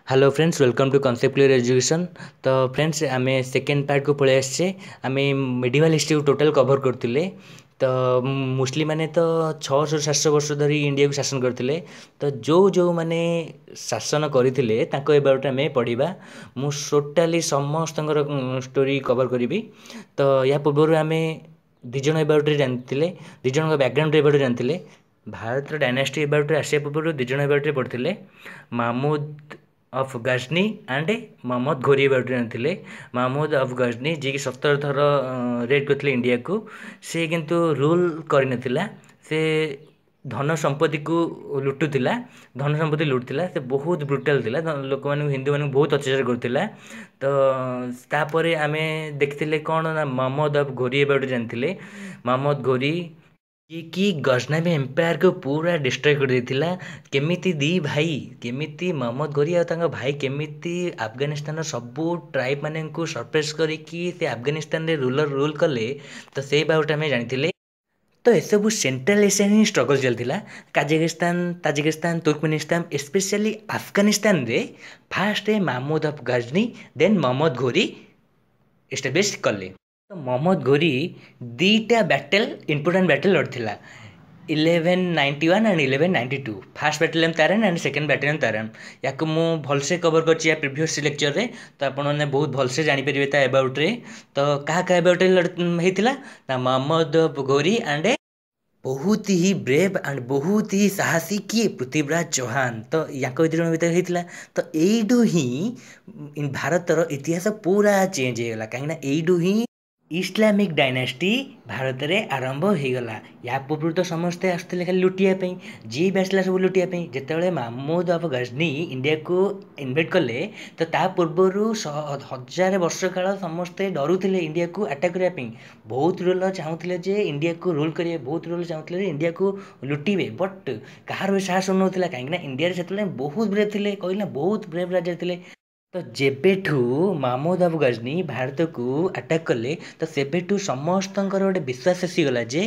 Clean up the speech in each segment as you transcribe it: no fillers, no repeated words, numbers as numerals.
Hello friends welcome to concept clear education. तो friends आम second part को पलि आसे आम मेडिवल हिस्ट्री को टोटल कवर करते। तो मुस्लिम मैंने तो 600-700 वर्ष धरी इंडिया को शासन करते। तो जो जो मैंने शासन करते बारे आम पढ़ा मु टोटाली समस्त स्टोरी कवर करी। तो या पूर्व आम दिज बारे जानते दिज बैकग्राउंड बारे जानते भारत डायनास्टी बारे आसिया पूर्व दिज बारे पढ़ते महमूद अफ गजनी एंड मोहम्मद घोरी बारे जानते। महमूद अफ गजनी जी की 17 थर रेड करते इंडिया को सी किंतु रूल कर से धन संपत्ति को लुटुला धन संपत्ति लुटुला से बहुत ब्रुटाल थिला लोक मान हिंदू मान बहुत अत्याचार करथिला। तो तापर आम देखते कौन ना मोहम्मद अफ घोरी बारे जानते मोहम्मद घोरी ये कि गजनवी एम्पायर को पूरा डिस्ट्रॉय कर देथिला। केमिति दी भाई केमिति मोहम्मद घोरी और भाई केमिति अफगानिस्तान सबू ट्राइब माने को सरप्राइज करिकी से अफगानिस्तान रे रूल कले। तो से बारे आम जानी तो एसबू सेंट्रल एशिया ही स्ट्रगल चलता Kazakhstan Tajikistan Turkmenistan specially Afghanistan रे first Mahmud of Ghazni then Mohammad Ghori establish कले। तो मोहम्मद घोरी दीटा बैटल इंपोर्टेंट बैटल लड़ता 1191 एंड 1192 फास्ट बैटेलियन तारन एंड सेकेंड बैटेलियन तारन या मु भलसे कवर कर प्रीवियस लेक्चर रे। तो आपने बहुत भलसे जानीपर अबाउट रे। तो क्या क्या अबाउट होता मोहम्मद घोरी एंड बहुत ही ब्रेव एंड बहुत ही साहसी किए पृथ्वीराज चौहान। तो या भितर होता तो यू ही भारतर इतिहास पूरा चेंज होगा कहीं you he Islamic dynasty Bharat में आरंभ हो गला। या पूर्व तो समस्ते आसते खाली लुटियापी जी भी आसला सब लुटियापी जिते महमूद अफ गजनी इंडिया को इन्वेट कले। तो ता पूर्वर 1000 वर्ष काल समस्ते डरुले इंडिया को अटैक करने बहुत रूलर चाहूले जे इंडिया को रूल करेंगे बहुत रूलर चाहूले इंडिया को लुटिबे बट कहार भी साहस नौला कहीं इंडिया से बहुत ब्रेव थे कहना बहुत ब्रेव राजा थे। तो जेबेठू महमूद अफ गजनी भारत को अटैक कले तो सेबेठू समस्त गोटे विश्वास आसीगला जे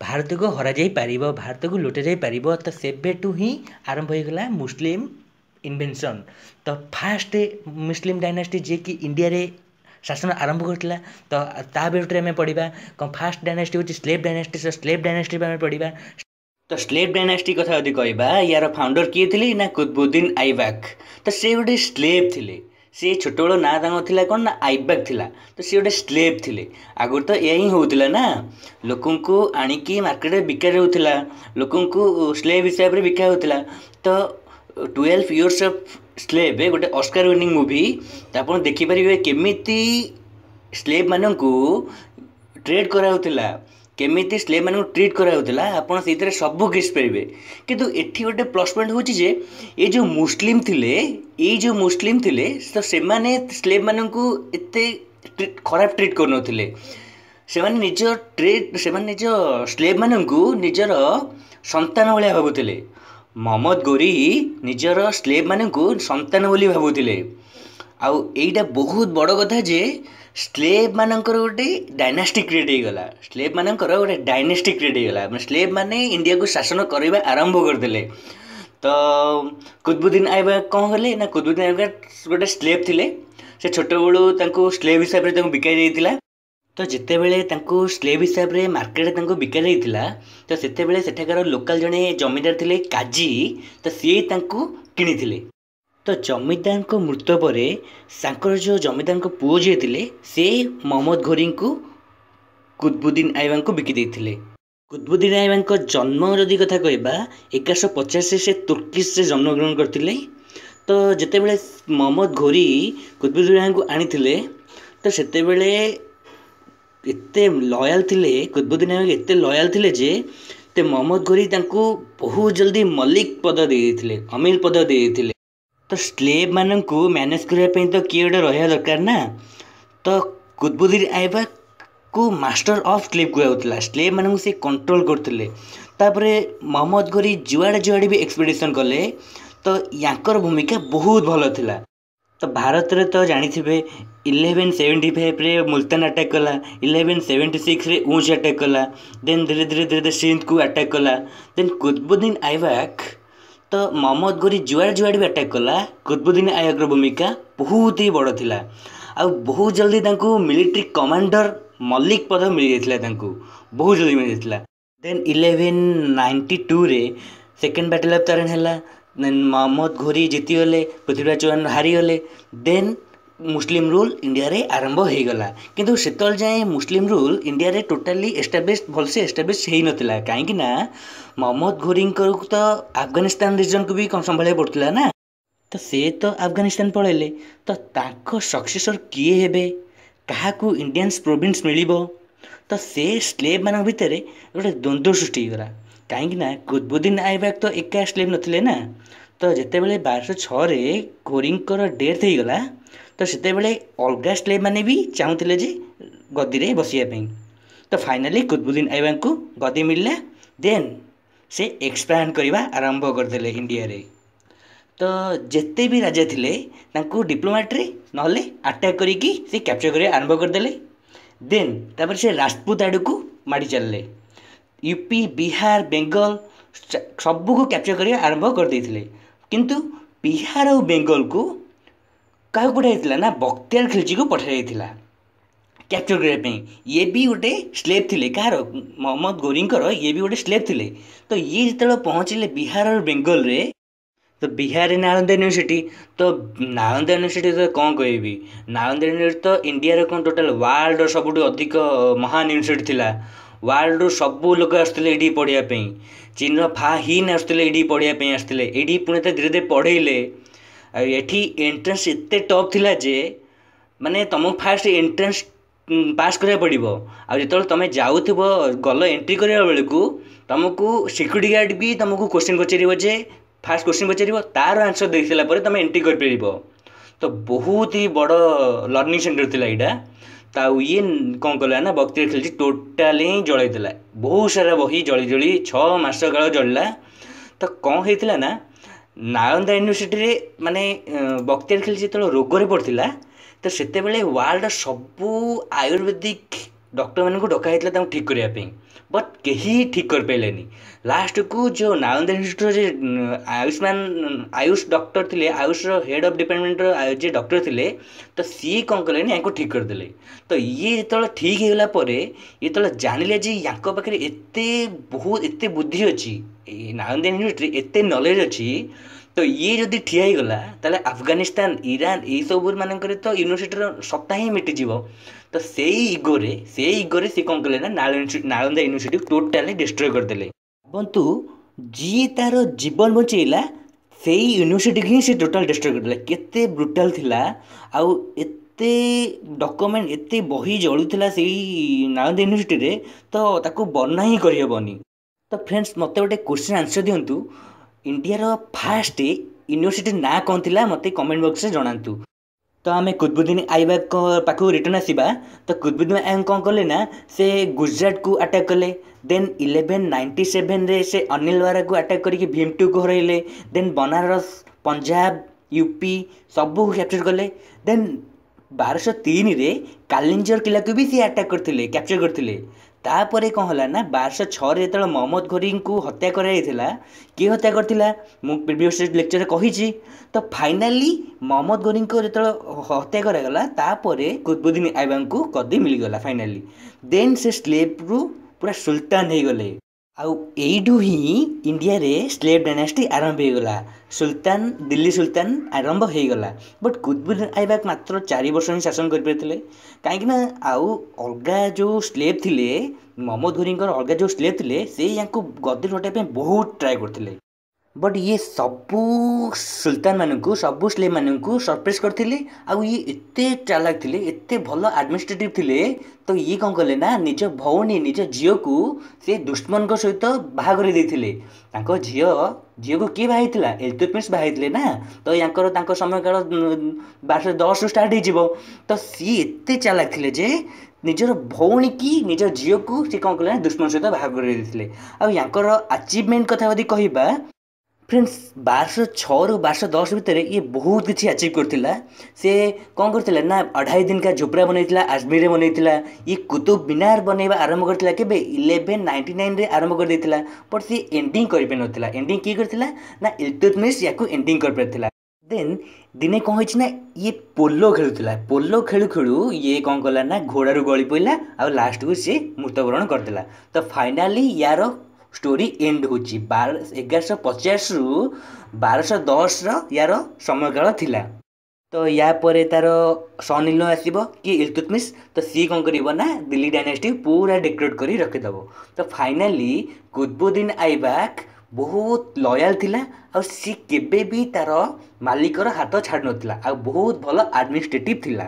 भारत को हरा जाई पारिबो भारत को लुटा जाई पारिबो। तो सेबेठू ही आरंभ होगला मुस्लिम इन्वेंशन। तो फास्ट मुस्लिम डायनास्टी जे कि इंडिया रे शासन आरंभ करथिला। तो ता बेटे आम पढ़ा कौन फास्ट डायनास्टी हूँ स्लेव डायनास्टी स्लेव डायनास्टी आम पढ़ा। तो स्लेव डायनास्टी कथा यदि कहबा यार फाउंडर किए थे ना कुतुबुद्दीन ऐबक। तो से गोटे स्लेव थे सी छोट बड़ ना था कौन ना ऐबक थिला। तो सी गोटे स्लेव थे आगुरी तो यही होता ना लोक आणिकी मार्केट में बिका जाऊला लोक स्लेव हिसाब से बिका होता। तो 12 इयर्स ऑफ स्लेव गोटे ऑस्कर विनिंग मूवी। तो आप देखिपारे केमिति स्लेव मानू ट्रेड कराउला केमिति स्लेव मानू ट्रीट कराउला आपड़ से सब किस पारे। किंतु एठी गोटे प्लस पॉइंट हूँ जे ये जो मुस्लिम थिले तो से स्लेव मानू एते खराब ट्रीट कर से निज स्लेव मानू निजर संतान भाया भावुले। मोहम्मद घोरी निजर स्लेव मानू संतान बोली भावुले। आउ एटा बहुत बड़ कथा जे स्लेव मानकर गोटे डायनास्टी क्रिएट होगला स्लेव मानकर गोटे डायनेस्टी क्रिएट होगला स्लेव माने इंडिया को शासन करवा आरंभ करदे। तो कुतुबुद्दीन ऐबक कौन कले ना कुतुबुद्दीन ऐबक गोटे स्लेव थे से छोट बड़ू स्लेव हिसाब से बिका जाइतिला। तो जिते बेले स्लेव हिसाब से मार्केट बिका जाइतिला तो सेते सेठाकार लोकल जड़े जमींदार थे काजी। तो सी किनी तो जमींदार को मृत्यु पर सांकर जो जमींदार को पुओ जी थे से मोहम्मद घोरी को कुतुबुद्दीन ऐबक को बिकी देते। कुतुबुद्दीन ऐबक जन्म जदि कथा कहबा 1150 से तुर्कीश से जन्मग्रहण करते। तो जिते बड़े मोहम्मद घोरी कुतुबुद्दीन ऐबक को आनी तो सेते बेले एते लयाल थे कुतुबुद्दीन ऐबक एते लयाल थे जे ते मोहम्मद घोरी बहुत जल्दी मलिक पद देते अमीर पद देते। तो स्लेव मानू मैनेज करने तो किए गोटे रहा दरकार ना। तो कुतुबुद्दीन ऐबक को मास्टर ऑफ स्लेव कहला स्लेव मानू से कंट्रोल करते। मोहम्मद घोरी जुआड़े जुआड़े भी एक्सपीडिशन कले तो यांकर भूमिका बहुत भल थिला। तो भारत रे तो जानी थे 1175 रे मुल्तान अटैक कला 1176 रे ऊंच अटैक कला देन धीरे धीरे सिंध को अटैक कला देन कुतुबुद्दीन ऐबक तो मोहम्मद गोरी जुआड़े जुआड़े भी अटैक कला कुतुबुद्दीन ऐबकर भूमिका बहुत ही बड़ थिला आ बहुत जल्दी तांको मिलिट्री कमांडर मलिक पद मिल जाइथिला तांको बहुत जल्दी मिल जाइथिला देन 1192 रे सेकेंड बैटल ऑफ तरेन हैला देन मोहम्मद घोरी जीती गले पृथ्वीराज चौहान हारी गले देन मुस्लिम रूल इंडिया रे आरंभ हो गला किंतु सेतल जाए मुस्लिम रूल इंडिया रे टोटाली एस्टाब्लिश भलसे एस्टाब्लिश हेई नथिला काहेकि ना मोहम्मद घोरी को तो अफगानिस्तान रीजन को भी संभाल पड़ता ना तो से तो अफगानिस्तान पलैले तो ताको सक्सेसर किए हेबे काहाकू इंडियंस प्रोविंस मिलिबो तो से स्लेव मान भितर गोटे द्वंद्व सृष्टि होगा कहीं कुतुबुद्दीन ऐबक तो एका स्लेव नथिले ना तो जिते बड़े 1206 घोरींकर डेथ हो गला तो से अलग स्लेव मैंने भी चाहूले जे गदी रे बसिया तो फाइनाली कुतुबुद्दीन ऐबक को गदी मिलला देन से एक्सपैंड करवा आरंभ करदे इंडिया रे तो जिते भी राजा थिले तांको डिप्लोमेट रे नहले अटैक करिकी से कैप्चर कर आरंभ करदे देन तापर से राजपूत आड़ को माड़ी चलले यूपी बिहार बेंगल सबू को कैप्चर कर आरंभ कर देथिले किंतु बिहार और बेंगल को क्या पठाई ना बख्तियार खिलजी को पठाई कैप्चर करने ये भी गोटे स्लेव थिले कहार मोहम्मद गोरींकर ये भी गोटे स्लेव थिले तो ये जो पहुँचले बिहार और बेंगल रे तो बिहार रे नालंदा यूनिवर्सिटी तो नालंदा यूनिवर्सिटी तो कौन कहबी नालंदा यूनिवर्सिटी तो इंडिया कौन टोटाल वर्ल्ड सबुठ अधिक महान यूनिवर्सिटी थिला वर्ल्ड रू सबू लोक आसते ये पढ़ाई चीन फा हिन आसते ये पढ़ाई आसते ये पुणे तो धीरे धीरे पढ़ेले एठी एंट्रेंस एते टफ थिला जे माने तुमको फास्ट एंट्रेंस पास करा पड़ो आते तुम जाऊब गल एंट्री करा बेलू तुमको सिक्यूरीटी गार्ड भी तुमको क्वेश्चन पचार जे फास्ट क्वेश्चन पचार तार आंसर दे सारापर तुम एंट्री कर तो बहुत ही बड़ लर्निंग सेंटर थिला एटा ताऊ ये कौन कला ना बख्तियार खिलजी टोटाल ही जलई देला बहुत सारा बही जली जली 6 मास काल जलला तो कौन होता ना नालंदा यूनिवर्सिटी रे माने बख्तियार खिलजी जो रोग पड़ता तो सेते बेले वर्ल्ड सबू आयुर्वेदिक डॉक्टर मान को डका ठीक करने बट कहीं ठीक कर पारे लास्ट को जो नालंदा यूनिवर्सिटी आयुष्मान आयुष डॉक्टर थे आयुष हेड ऑफ डिपार्टमेंट जो डॉक्टर थे तो सी कौन कले या ठीक करदे तो ये जो ठीक होगा ये तो जानिले जे या पाखे एत बहुत एत बुद्धि अच्छी नालंदा यूनिवर्सिटी एत नॉलेज अच्छी तो ये जदि ठिया ही गला ताले अफगानिस्तान ईरान ये सब मानक तो यूनिवर्सिटी सत्ता ही मिटिज तो से इगोरे से कौन कले ना नालंदा यूनिवर्सिटी टोटाली डिस्ट्रॉय करदे बंतु जी तार जीवन बचेला से यूनिवर्सिटी ही से टोटाल डिस्ट्रॉय करदे केते ब्रुटाल थिला आउ एते डॉक्यूमेंट एते बही जलुला से नालंदा यूनिवर्सिटी रे तो ताको बना ही करहबनी तो फ्रेंड्स मते गोटे क्वेश्चन आंसर दिंतु इंडिया रो फास्ट यूनिवर्सिटी ना कौन थिला मते कमेंट बॉक्स रे जणांतु तो आम कुतुबुद्दीन ऐबक पाख रिटर्न आसवा तो कुतुबुद्दीन ऐबक कौन कले ना से गुजरात को अटैक कले देन 1197 रे से अनिल वारा को अटैक करके भीमटू को हरइले देन बनारस पंजाब यूपी सबू कैप्चर कले देन 1203 रे कालिंजर किला को भी सी अटैक करथिले कैप्चर करथिले तापरे कौन है ना 1206 जो मोहम्मद घोरी को हत्या कराइला किए हत्या करथिला मु प्रीवियस लेक्चर कही तो फाइनाली मोहम्मद घोरी को जो हत्या करागला तापरे कुतुबुद्दीन ऐबक को गद्दी मिलगला फाइनाली देन से स्लेव रु पूरा सुल्तान हो गले आईडू ही इंडिया रे स्लेव डायनास्टी आरंभ हो गला सुल्तान दिल्ली सुल्तान आरंभ हो गला बट कुतुबुद्दीन ऐबक मात्र 4 वर्ष ही शासन करते कहीं आउ अलग जो स्लेव थिले मोहम्मद घोरी अलग जो स्लेव थिले से या गद्दी हटाई बहुत ट्राए करते बट ये सबू सुल्तान मानू सबू स्लेव मानू सरप्राइज करते ये एते चालाक थे एते भल एडमिनिस्ट्रेटिव थे तो ये कौन कले ना निज भौणी निज झील को से दुश्मन सहित बाहागर झील को किए बाहला इल्तुतमिश बाहते ना तो या समय काल 1210 रु स्टार्ट हो तो सी एते चालाक थे जे निजर भौणी की निज झील को सी कौन कले दुश्मन सहित बाहागर आचिवमेंट कथा यदि कहबा फ्रेंड्स 1206 ରୁ 1210 ଭିତରେ ये बहुत किसी अचीव करथिला। से कौन करथिला ना 2.5 दिन का झोपड़ा बनैथिला, अजमेर रे बनैथिला। ये कुतुब मीनार बनैबा आरंभ करथिला केबे 1199 रे आरंभ कर देथिला। पर से एंडिंग करि पे नथिला। एंडिंग की करथिला ना इल्तुतमिश याकू एंडिंग कर परथिला। देन दिने कौन होइछ ना ये पोलो खेलुथिला। पोलो खेलु खेलु ये कौन कला ना घोड़ा रु गଳି पइला आ लास्ट को से मृत्युवरण करथिला। तो फाइनली यार स्टोरी एंड होची 1150 रु 1210 यार समयकाल थिला। तो या परे तार सन इलो आसीबो कि इल्तुतमिश। तो सी कौन करिवो ना दिल्ली डायनेस्टी पूरा डेकोरेट करी रखिदबो। तो फाइनली कुतुबुद्दीन ऐबक बहुत लॉयल थिला और सी केबे भी तार मालिकर हाथ छाड़ नथिला आ बहुत भलो एडमिनिस्ट्रेटिव थिला।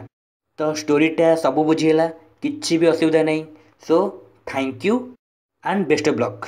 तो स्टोरीटा सब बुझीला, किछि भी असुविधा नहीं। So thank you and best of luck.